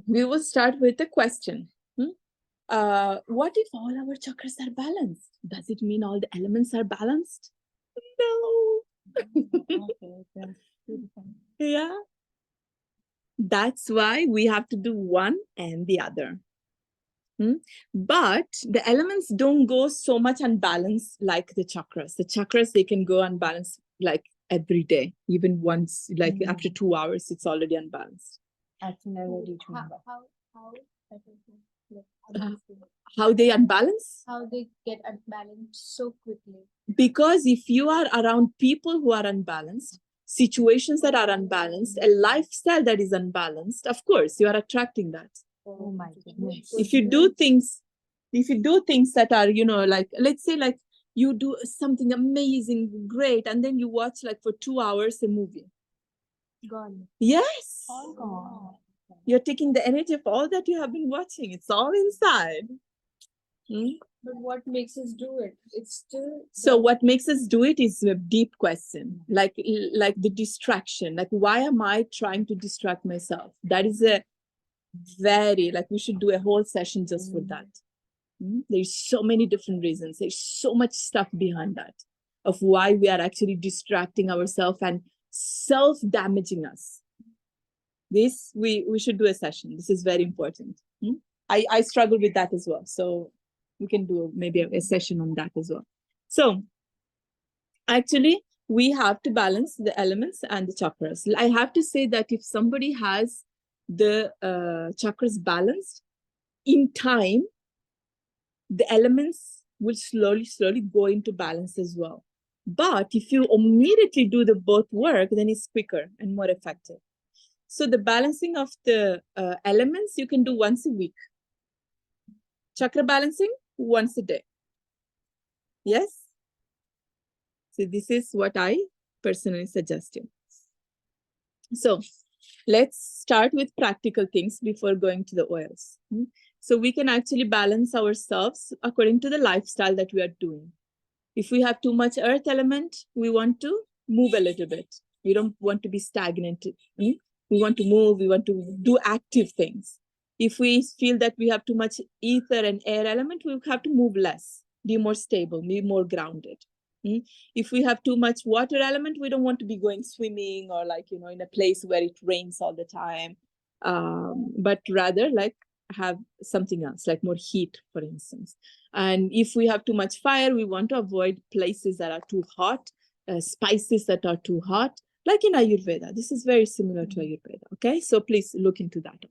we will start with a question. What if all our chakras are balanced? Does it mean all the elements are balanced? No. Yeah. That's why we have to do one and the other. But the elements don't go so much unbalanced like the chakras. The chakras, they can go unbalanced like every day, even once, like after 2 hours, it's already unbalanced. How they unbalance? How they get unbalanced so quickly. Because if you are around people who are unbalanced, situations that are unbalanced, a lifestyle that is unbalanced, of course, you are attracting that. Oh my goodness. If you do things that are, like, let's say, like, you do something amazing, great, and then you watch like for 2 hours a movie. Gone. Yes. All gone. You're taking the energy of all that you have been watching. It's all inside. But what makes us do it? It's still. So what makes us do it is a deep question, like the distraction. Like, why am I trying to distract myself? That is a very, like, we should do a whole session just for that. There's so many different reasons. There's so much stuff behind that of why we are actually distracting ourselves and self-damaging us. This, we should do a session. This is very important. I struggle with that as well. So we can do maybe a session on that as well. So actually, we have to balance the elements and the chakras. I have to say that if somebody has the chakras balanced, in time, the elements will slowly go into balance as well. But if you immediately do the both work, then it's quicker and more effective. So the balancing of the elements, you can do once a week. Chakra balancing, once a day. Yes? So this is what I personally suggested. So let's start with practical things before going to the oils. So we can actually balance ourselves according to the lifestyle that we are doing. If we have too much earth element, we want to move a little bit. We don't want to be stagnant. We want to move, we want to do active things. If we feel that we have too much ether and air element, we have to move less, be more stable, be more grounded. If we have too much water element, we don't want to be going swimming or like, in a place where it rains all the time, but rather like have something else, like more heat, for instance. And if we have too much fire, we want to avoid places that are too hot, spices that are too hot, like in Ayurveda. This is very similar to Ayurveda, okay? So please look into that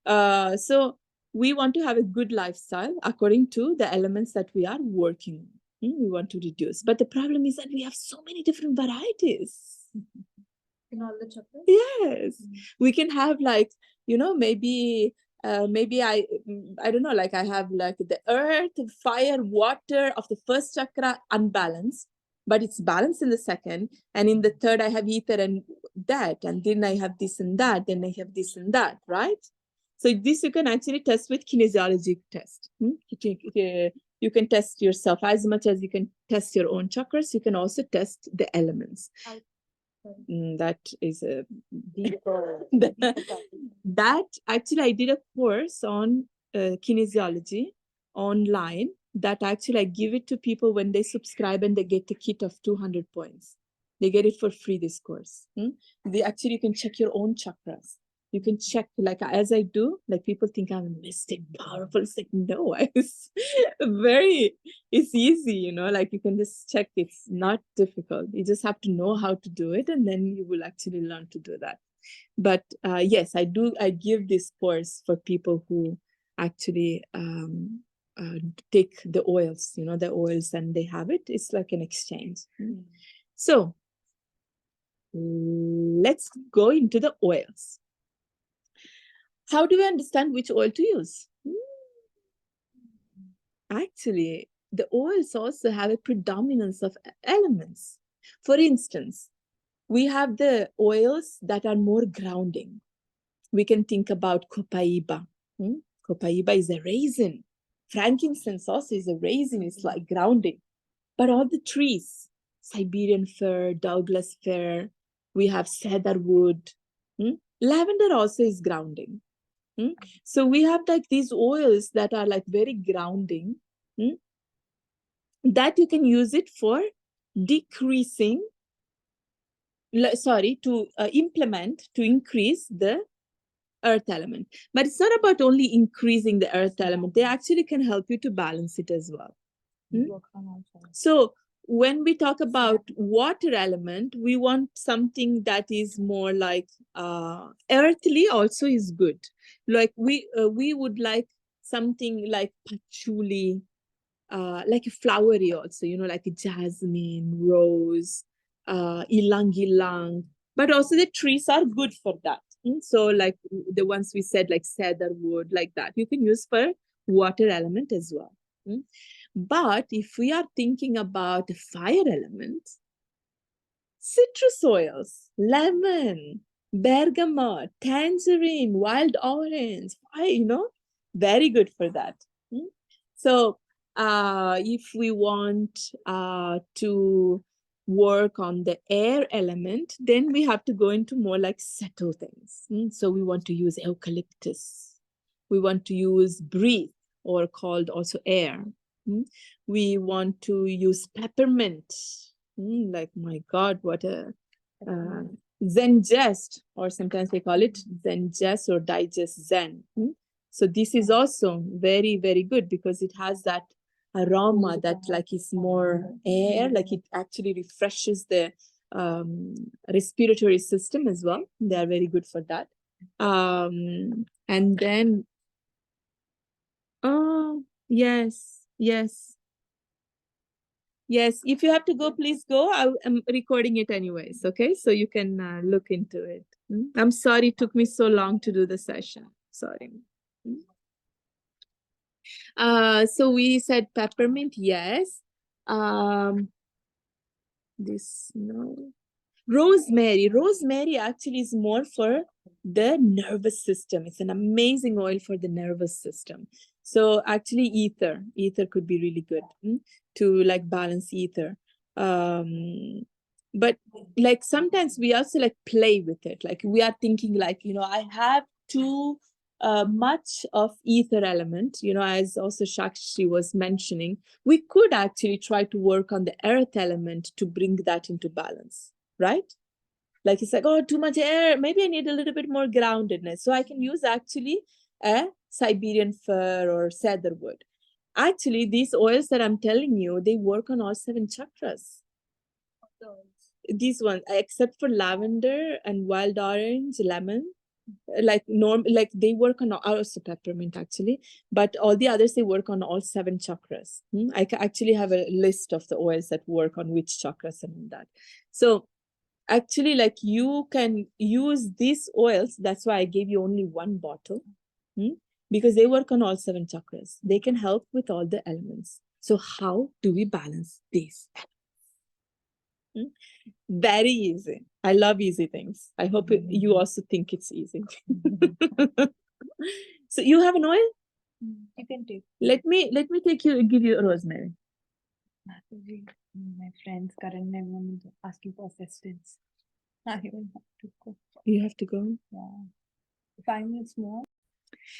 also. So we want to have a good lifestyle according to the elements that we are working on. We want to reduce. But the problem is that we have so many different varieties. In all the chakras? Yes. We can have like, maybe I don't know, like I have like the earth, fire, water of the first chakra unbalanced, but it's balanced in the second. And in the third, I have ether and that. And then I have this and that. Then I have this and that, right? So this you can actually test with kinesiology test. You can test yourself as much as you can test your own chakras. You can also test the elements. That is a deeper. That actually, I did a course on kinesiology online. That actually I give it to people when they subscribe and they get the kit of 200 points. They get it for free, this course. They actually, you can check your own chakras. You can check, like as I do, like people think I'm a mystic, powerful. It's like, no, it's it's easy, like you can just check. It's not difficult. You just have to know how to do it, and then you will actually learn to do that. But yes, I give this course for people who actually take the oils, the oils, and they have it. It's like an exchange. So let's go into the oils. How do we understand which oil to use? Actually, the oils also have a predominance of elements. For instance, we have the oils that are more grounding. We can think about copaiba. Copaiba is a raisin. Frankincense also is a raisin. It's like grounding. But all the trees, Siberian fir, Douglas fir, we have cedarwood. Lavender also is grounding. So we have like these oils that are like very grounding, that you can use it for decreasing, to implement, to increase the earth element. But it's not about only increasing the earth element. They actually can help you to balance it as well. So when we talk about water element, we want something that is more like earthly also is good. Like we would like something like patchouli, like flowery also, like jasmine, rose, ylang ylang. But also the trees are good for that. So like the ones we said, like cedarwood, like that, you can use for water element as well. But if we are thinking about the fire element, citrus oils, lemon, bergamot, tangerine, wild orange, very good for that. So if we want to work on the air element, then we have to go into more like subtle things. So we want to use eucalyptus. We want to use breathe, or called also air. We want to use peppermint. Like, my God, what a Zengest, or sometimes they call it Zengest or digest Zen. So this is also very, very good because it has that aroma that like is more air, like it actually refreshes the respiratory system as well. They are very good for that. And then, oh, yes. Yes, if you have to go, please go. I'm recording it anyways, okay? So you can look into it. I'm sorry it took me so long to do the session. Sorry. So we said peppermint, yes. This, no. Rosemary. Rosemary actually is more for the nervous system. It's an amazing oil for the nervous system. So actually ether could be really good to like balance ether. But like sometimes we also like play with it. Like we are thinking like, I have too much of ether element, as also Shakshi was mentioning, we could actually try to work on the earth element to bring that into balance, right? Like it's like, oh, too much air. Maybe I need a little bit more groundedness. So I can use actually a Siberian fir or cedarwood. Actually, these oils that I'm telling you, they work on all 7 chakras. These ones, except for lavender and wild orange, lemon, like they work on also peppermint actually, but all the others, they work on all 7 chakras. I actually have a list of the oils that work on which chakras and that. So actually, like you can use these oils. That's why I gave you only 1 bottle, because they work on all 7 chakras. They can help with all the elements. So how do we balance these? Very easy. I love easy things. I hope you also think it's easy. So you have an oil? You can take. Let me give you a rosemary. My friends, Karan and everyone is asking for assistance. I will have to go. You have to go? Yeah. 5 minutes more.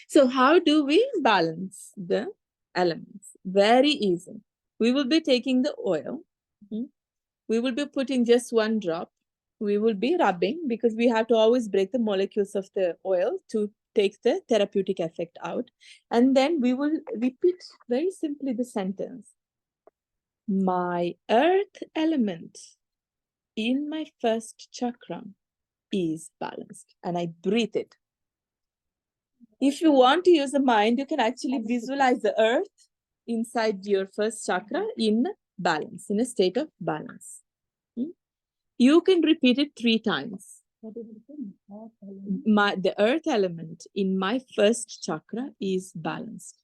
So how do we balance the elements? Very easy. We will be taking the oil. We will be putting just 1 drop. We will be rubbing because we have to always break the molecules of the oil to take the therapeutic effect out. And then we will repeat very simply the sentence. My earth element in my first chakra is balanced. And I breathe it. If you want to use the mind, you can actually visualize the earth inside your first chakra in balance, in a state of balance. You can repeat it 3 times. The earth element in my first chakra is balanced.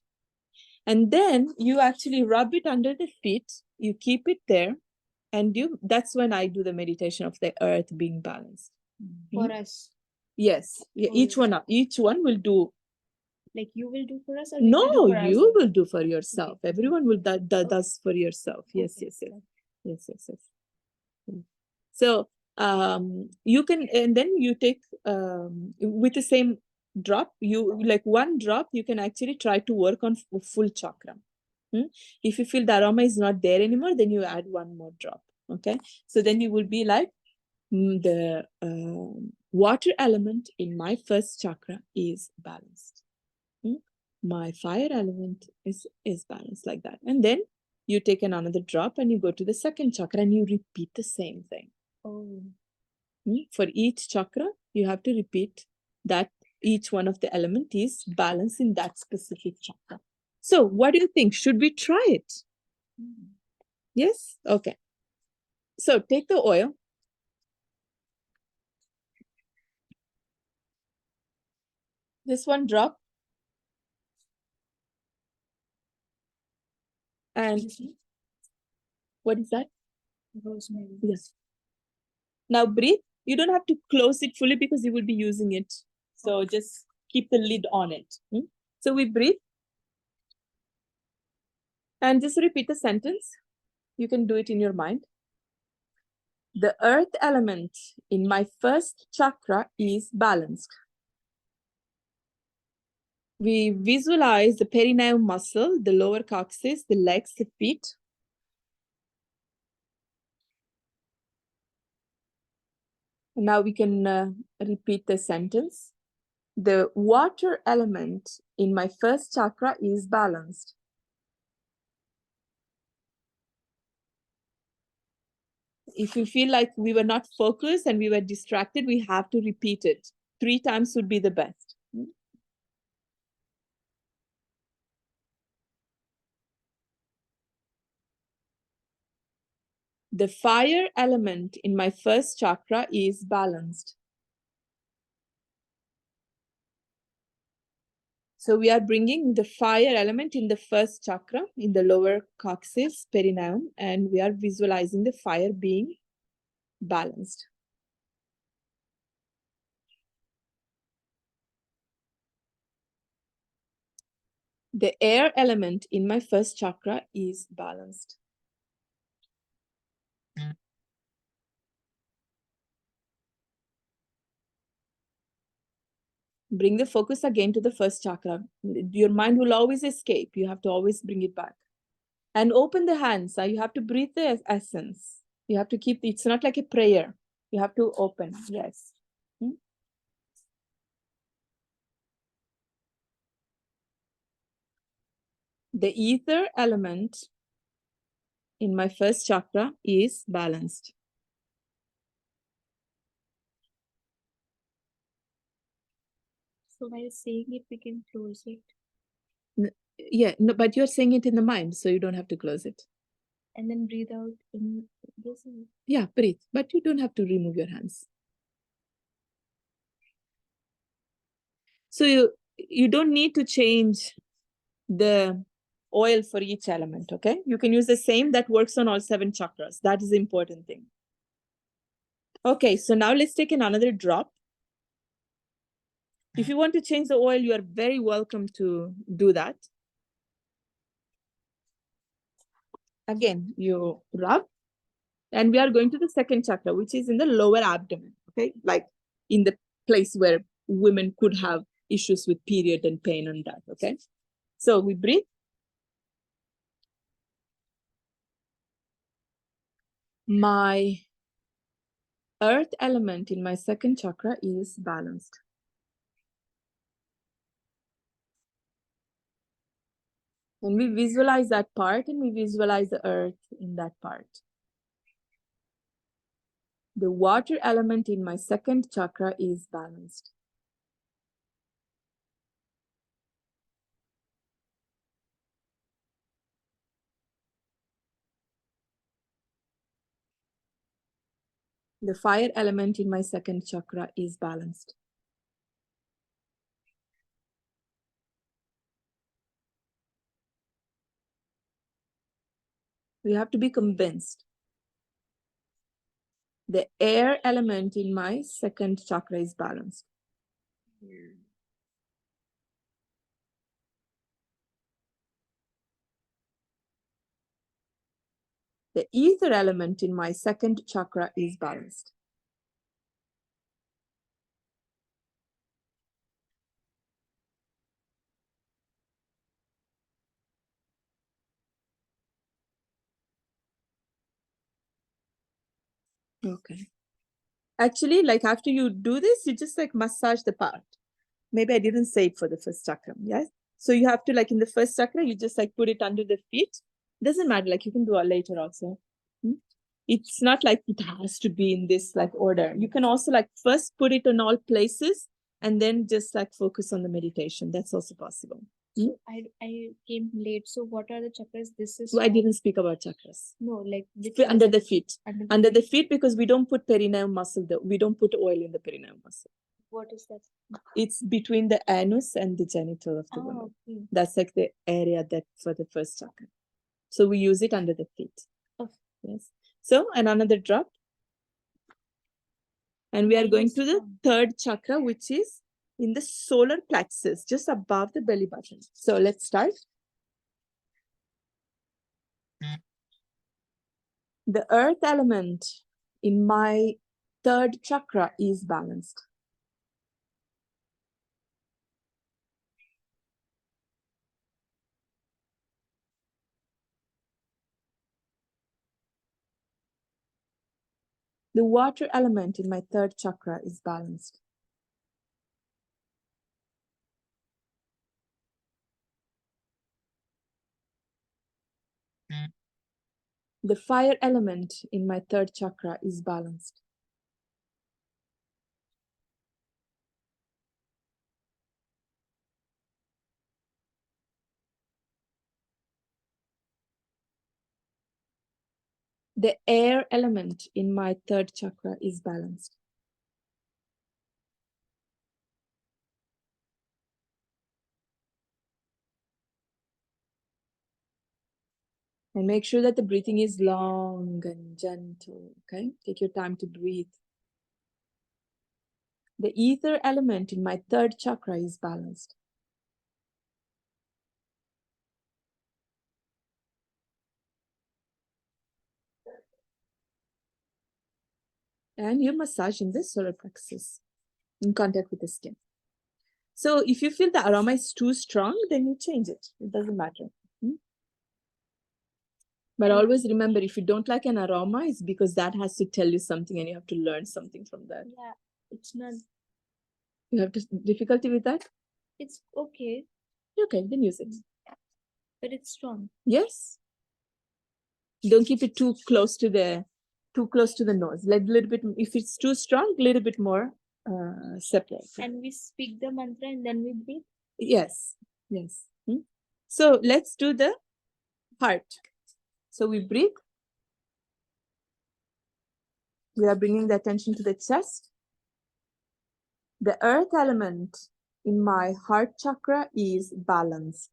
And then you actually rub it under the feet, you keep it there, and that's when I do the meditation of the earth being balanced. For us. Yes. Each one will do. Like you will do for us, or no, you will do for yourself. Okay. Everyone will does for yourself. Yes. So you can, and then you take with the same drop, like one drop, you can actually try to work on full chakra. If you feel the aroma is not there anymore, then you add one more drop. Okay, so then you will be like, the water element in my first chakra is balanced. My fire element is balanced, like that. And then you take another drop and you go to the second chakra and you repeat the same thing. Oh. For each chakra, you have to repeat that each one of the element is balanced in that specific chakra. So what do you think? Should we try it? Yes? Okay. So take the oil. This one drop. And what is that? Rosemary. Yes. Now breathe. You don't have to close it fully because you will be using it. So just keep the lid on it. So we breathe. And just repeat the sentence. You can do it in your mind. The earth element in my first chakra is balanced. We visualize the perineum muscle, the lower coccyx, the legs, the feet. Now we can repeat the sentence. The water element in my first chakra is balanced. If you feel like we were not focused and we were distracted, we have to repeat it. 3 times would be the best. The fire element in my first chakra is balanced. So we are bringing the fire element in the first chakra, in the lower coccyx, perineum, and we are visualizing the fire being balanced. The air element in my first chakra is balanced. Bring the focus again to the first chakra. Your mind will always escape. You have to always bring it back. And open the hands. You have to breathe the essence. You have to keep, it's not like a prayer. You have to open, yes. The ether element in my first chakra is balanced. So while saying it, we can close it. Yeah, no, but you're saying it in the mind, so you don't have to close it. And then breathe out in this. Yeah, breathe, but you don't have to remove your hands. So you don't need to change the oil for each element, okay? You can use the same that works on all 7 chakras. That is the important thing. Okay, so now let's take another drop. If you want to change the oil, you are very welcome to do that. Again, you rub, and we are going to the second chakra, which is in the lower abdomen, okay? Like in the place where women could have issues with period and pain and that, okay? So we breathe. My earth element in my second chakra is balanced. And we visualize that part, and we visualize the earth in that part. The water element in my second chakra is balanced. The fire element in my second chakra is balanced. We have to be convinced. The air element in my second chakra is balanced. The ether element in my second chakra is balanced. Okay. Actually, like after you do this, you just like massage the part. Maybe I didn't say it for the first chakra. Yes. So you have to like in the first chakra, you just like put it under the feet. Doesn't matter. Like you can do it later also. Hmm? It's not like it has to be in this like order. You can also like first put it in all places and then just like focus on the meditation. That's also possible. So I came late. So what are the chakras? This is I didn't speak about chakras. no, like which Under the feet. under Under the feet because we don't put perineum muscle. We don't put oil in the perineum muscle. What is that? It's between the anus and the genital of the woman. Okay. That's like the area that for the first chakra. So we use it under the feet. Okay. Yes. So and another drop. And we are going to the third chakra, which is in the solar plexus, just above the belly button. So let's start. The earth element in my third chakra is balanced. The water element in my third chakra is balanced. The fire element in my third chakra is balanced. The air element in my third chakra is balanced. And make sure that the breathing is long and gentle, okay? Take your time to breathe. The ether element in my third chakra is balanced. And you're massaging the solar plexus in contact with the skin. So if you feel the aroma is too strong, then you change it. It doesn't matter. But always remember, if you don't like an aroma, it's because that has to tell you something and you have to learn something from that. Yeah, it's not. You have difficulty with that? It's okay, Okay, then use it. but it's strong. Yes. Don't keep it too close to the nose. Like a little bit, if it's too strong, a little bit more separate. And we speak the mantra and then we breathe. Yes, yes. So let's do the heart. So we breathe. We are bringing the attention to the chest. The earth element in my heart chakra is balanced.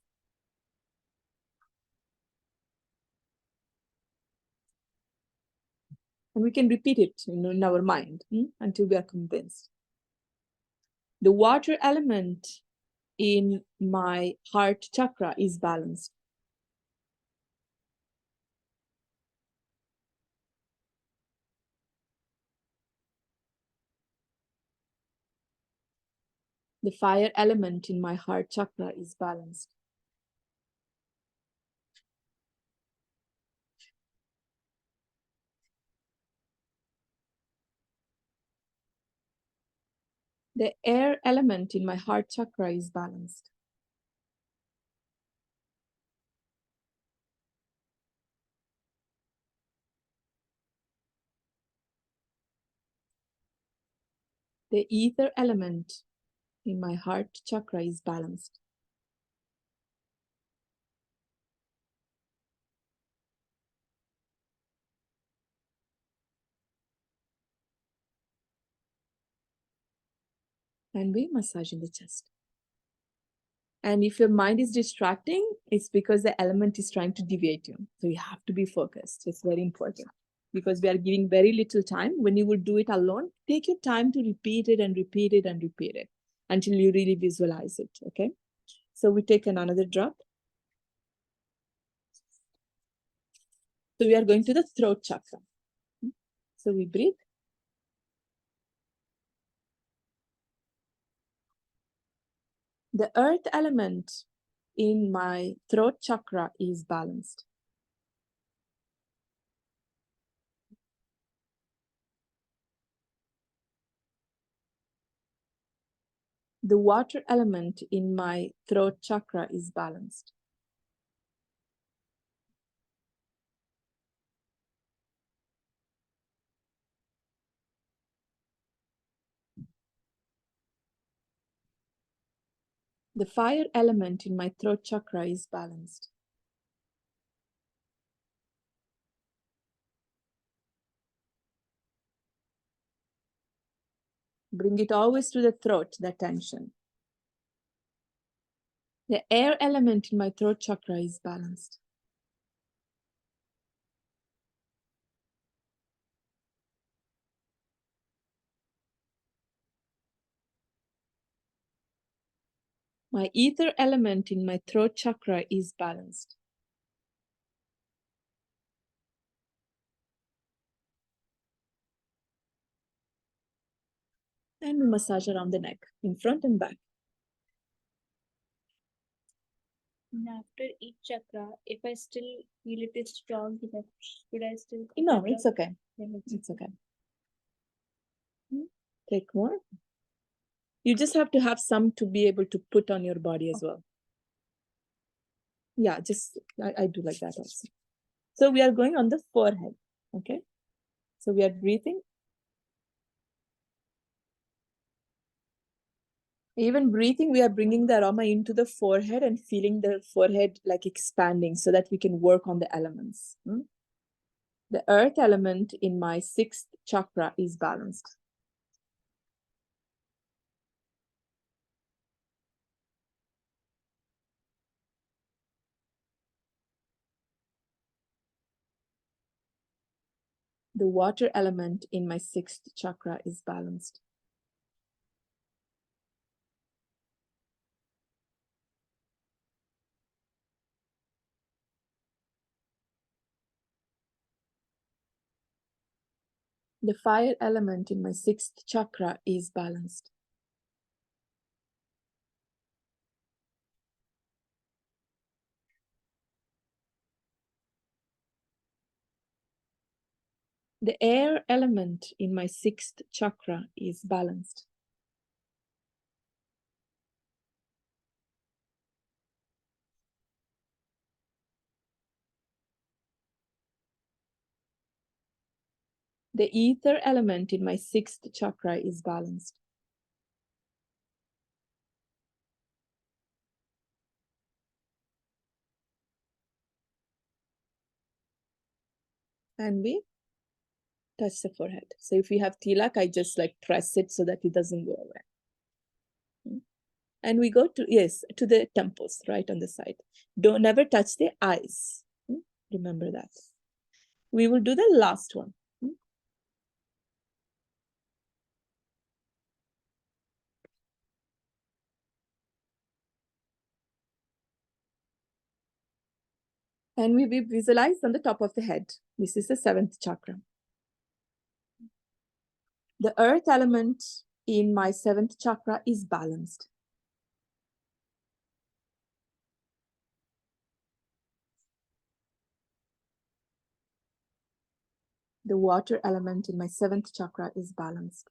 And we can repeat it in our mind until we are convinced. The water element in my heart chakra is balanced. The fire element in my heart chakra is balanced. The air element in my heart chakra is balanced. The ether element in my heart chakra is balanced. And we massage in the chest. And if your mind is distracting, it's because the element is trying to deviate you. So you have to be focused. It's very important because we are giving very little time. When you will do it alone, take your time to repeat it and repeat it and repeat it until you really visualize it, okay? So we take another drop. So we are going to the throat chakra. So we breathe. The earth element in my throat chakra is balanced. The water element in my throat chakra is balanced. The fire element in my throat chakra is balanced. Bring it always to the throat, the tension. The air element in my throat chakra is balanced. My ether element in my throat chakra is balanced. And we massage around the neck, in front and back. And after each chakra, if I still feel it is strong, should I still? No, it's okay. Yeah, It's okay. Take more. You just have to have some to be able to put on your body as well. Yeah, just, I do like that also. So we are going on the forehead, okay? So we are breathing. Even breathing, we are bringing the aroma into the forehead and feeling the forehead like expanding so that we can work on the elements. The earth element in my 6th chakra is balanced. The water element in my 6th chakra is balanced. The fire element in my 6th chakra is balanced. The air element in my 6th chakra is balanced. The ether element in my 6th chakra is balanced. And we touch the forehead. So if we have tilak, I just like press it so that it doesn't go away. And we go to, yes, to the temples, right on the side. Don't never touch the eyes. Remember that. We will do the last one. And we visualize on the top of the head. This is the 7th chakra. The earth element in my 7th chakra is balanced. The water element in my 7th chakra is balanced.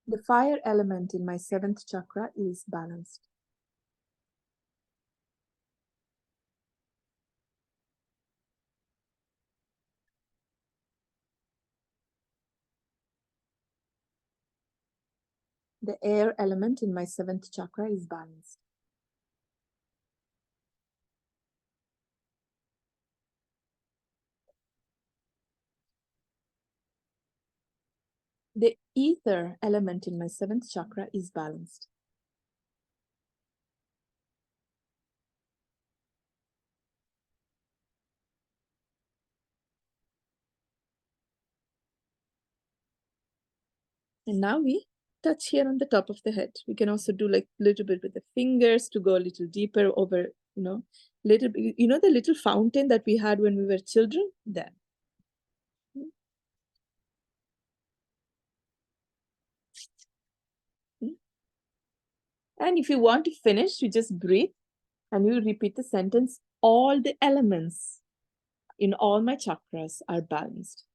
The fire element in my 7th chakra is balanced. The air element in my 7th chakra is balanced. The ether element in my 7th chakra is balanced. And now we touch here on the top of the head. We can also do like a little bit with the fingers to go a little deeper over, little bit, the little fountain that we had when we were children? That. And if you want to finish, you just breathe And you repeat the sentence, all the elements in all my chakras are balanced.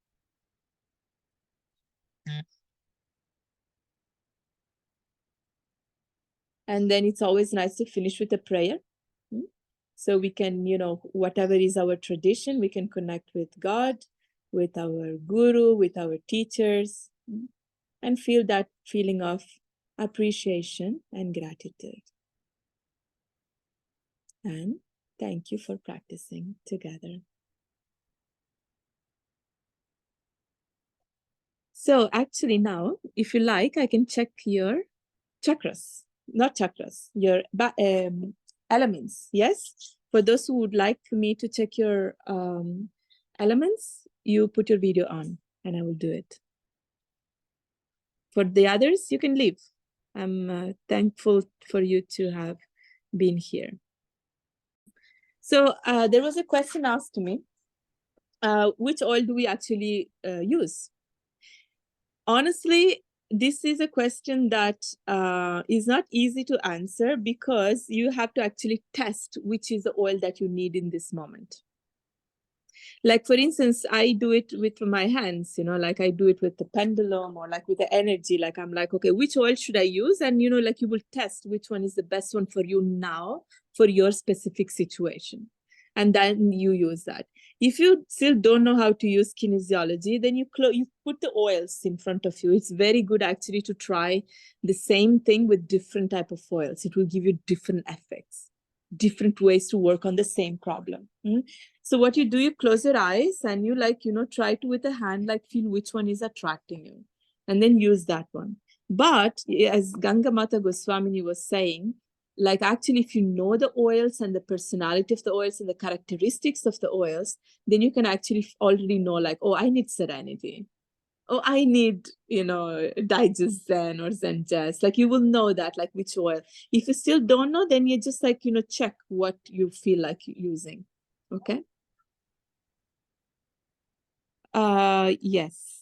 And then it's always nice to finish with a prayer. So we can, whatever is our tradition, we can connect with God, with our guru, with our teachers, and feel that feeling of appreciation and gratitude. And thank you for practicing together. So actually now, if you like, I can check your chakras, not chakras, your elements, yes? For those who would like me to check your elements, you put your video on and I will do it. For the others, you can leave. I'm thankful for you to have been here. So there was a question asked to me, which oil do we actually use? Honestly, this is a question that is not easy to answer because you have to actually test which is the oil that you need in this moment. Like, for instance, I do it with my hands, like I do it with the pendulum or like with the energy. Like, I'm like, okay, which oil should I use? And, like you will test which one is the best one for you now for your specific situation. And then you use that. If you still don't know how to use kinesiology, then you put the oils in front of you. It's very good actually to try the same thing with different type of oils. It will give you different effects, different ways to work on the same problem. So what you do, you close your eyes and you try to with a hand, feel which one is attracting you and then use that one. But as Ganga Mata Goswamini was saying, actually, if you know the oils and the personality of the oils and the characteristics of the oils, then you can actually already know oh, I need serenity. Oh, I need, digest Zen or Zen Jazz. You will know that, which oil. If you still don't know, then you just check what you feel like using. Okay. Yes.